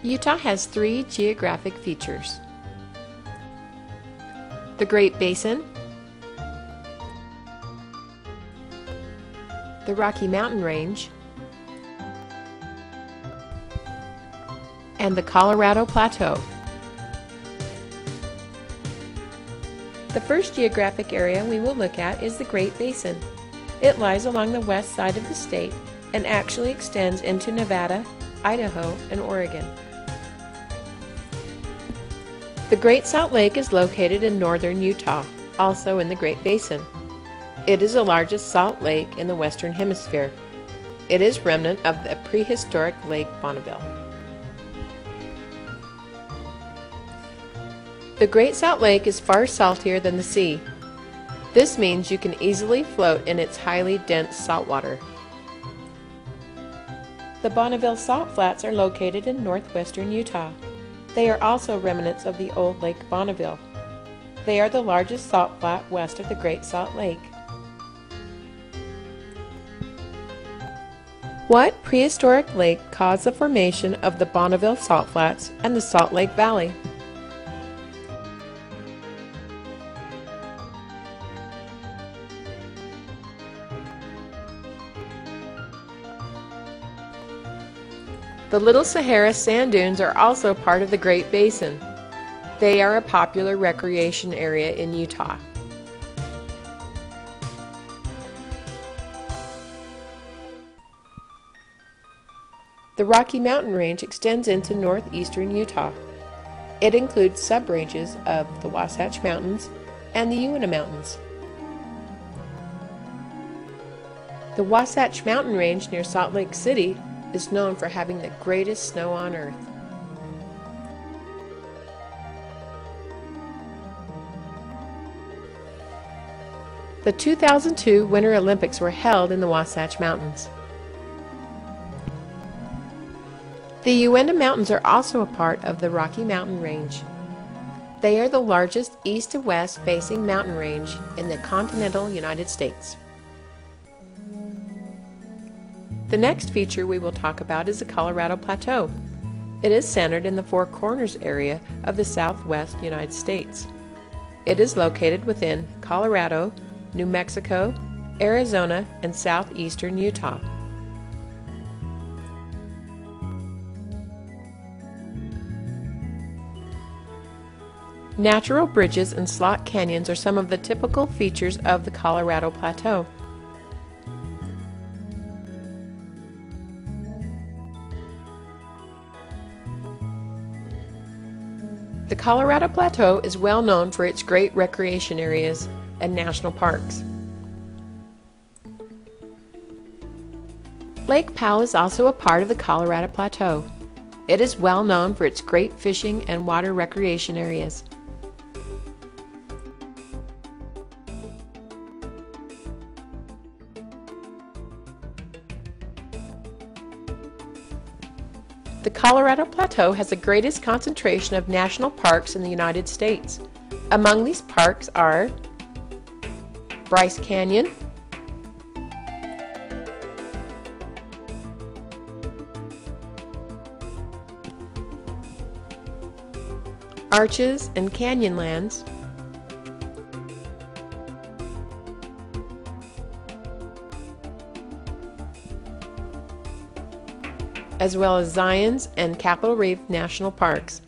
Utah has three geographic features: the Great Basin, the Rocky Mountain Range, and the Colorado Plateau. The first geographic area we will look at is the Great Basin. It lies along the west side of the state and actually extends into Nevada, Idaho, and Oregon. The Great Salt Lake is located in northern Utah, also in the Great Basin. It is the largest salt lake in the Western Hemisphere. It is remnant of the prehistoric Lake Bonneville. The Great Salt Lake is far saltier than the sea. This means you can easily float in its highly dense salt water. The Bonneville Salt Flats are located in northwestern Utah. They are also remnants of the old Lake Bonneville. They are the largest salt flat west of the Great Salt Lake. What prehistoric lake caused the formation of the Bonneville Salt Flats and the Salt Lake Valley? The Little Sahara sand dunes are also part of the Great Basin. They are a popular recreation area in Utah. The Rocky Mountain Range extends into northeastern Utah. It includes subranges of the Wasatch Mountains and the Uinta Mountains. The Wasatch Mountain Range near Salt Lake City is known for having the greatest snow on Earth. The 2002 Winter Olympics were held in the Wasatch Mountains. The Uinta Mountains are also a part of the Rocky Mountain Range. They are the largest east to west facing mountain range in the continental United States. The next feature we will talk about is the Colorado Plateau. It is centered in the Four Corners area of the southwest United States. It is located within Colorado, New Mexico, Arizona, and southeastern Utah. Natural bridges and slot canyons are some of the typical features of the Colorado Plateau. The Colorado Plateau is well known for its great recreation areas and national parks. Lake Powell is also a part of the Colorado Plateau. It is well known for its great fishing and water recreation areas. The Colorado Plateau has the greatest concentration of national parks in the United States. Among these parks are Bryce Canyon, Arches and Canyonlands, as well as Zion's and Capitol Reef National Parks.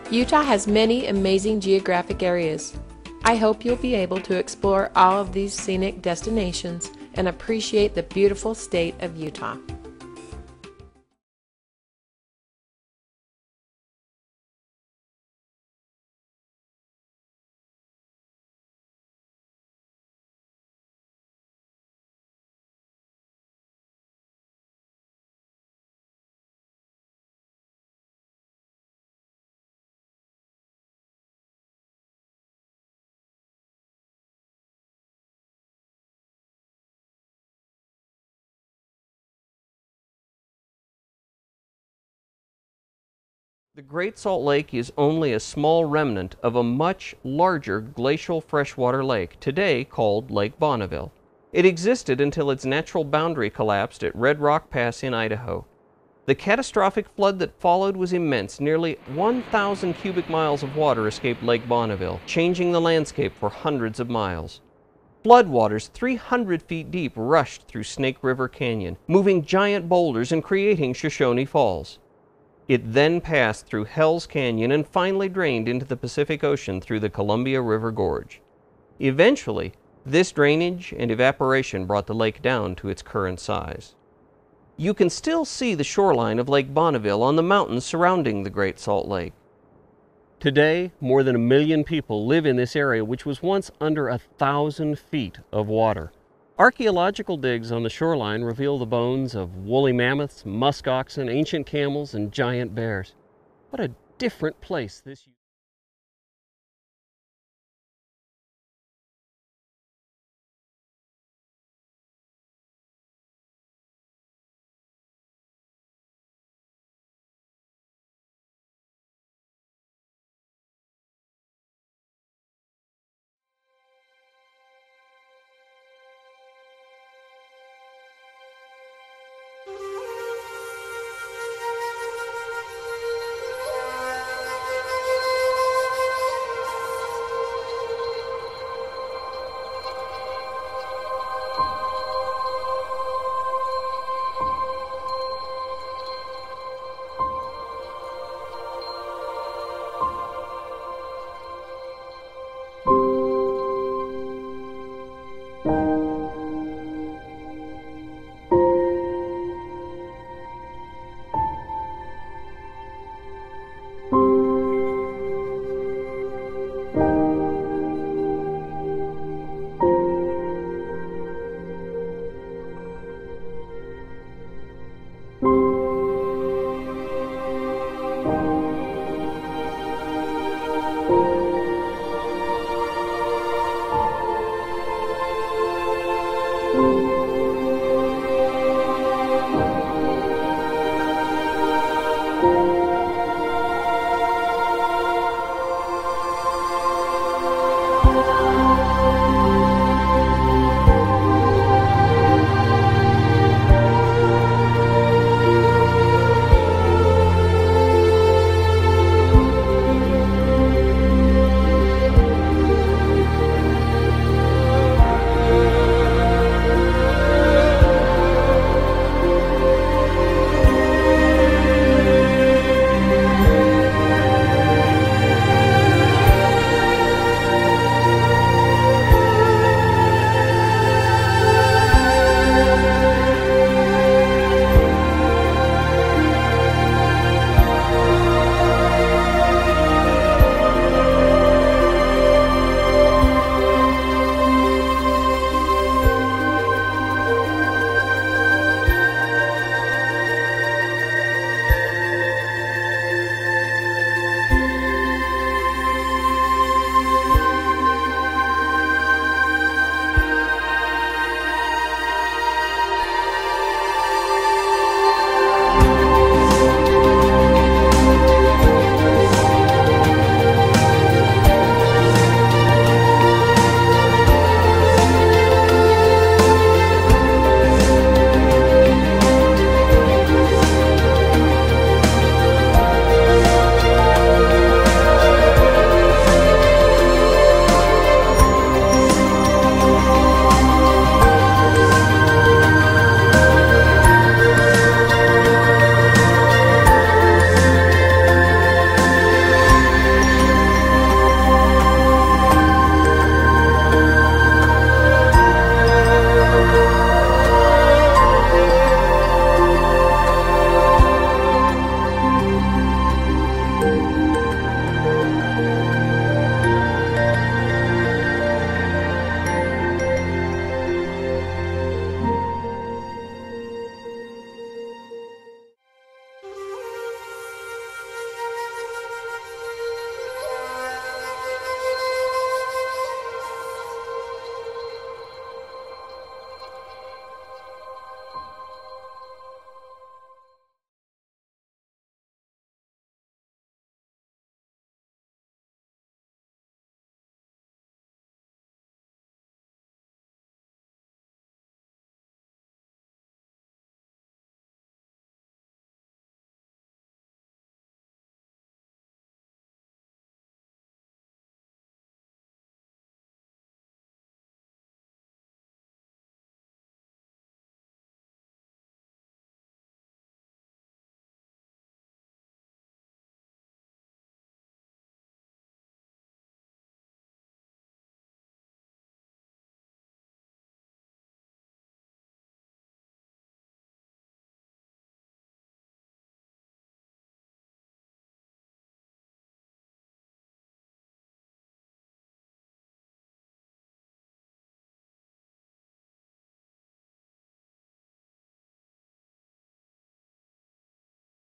Utah has many amazing geographic areas. I hope you'll be able to explore all of these scenic destinations and appreciate the beautiful state of Utah. The Great Salt Lake is only a small remnant of a much larger glacial freshwater lake, today called Lake Bonneville. It existed until its natural boundary collapsed at Red Rock Pass in Idaho. The catastrophic flood that followed was immense. Nearly 1,000 cubic miles of water escaped Lake Bonneville, changing the landscape for hundreds of miles. Floodwaters 300 feet deep rushed through Snake River Canyon, moving giant boulders and creating Shoshone Falls. It then passed through Hell's Canyon and finally drained into the Pacific Ocean through the Columbia River Gorge. Eventually, this drainage and evaporation brought the lake down to its current size. You can still see the shoreline of Lake Bonneville on the mountains surrounding the Great Salt Lake. Today, more than 1 million people live in this area, which was once under 1,000 feet of water. Archaeological digs on the shoreline reveal the bones of woolly mammoths, musk oxen, ancient camels, and giant bears. What a different place this used to be.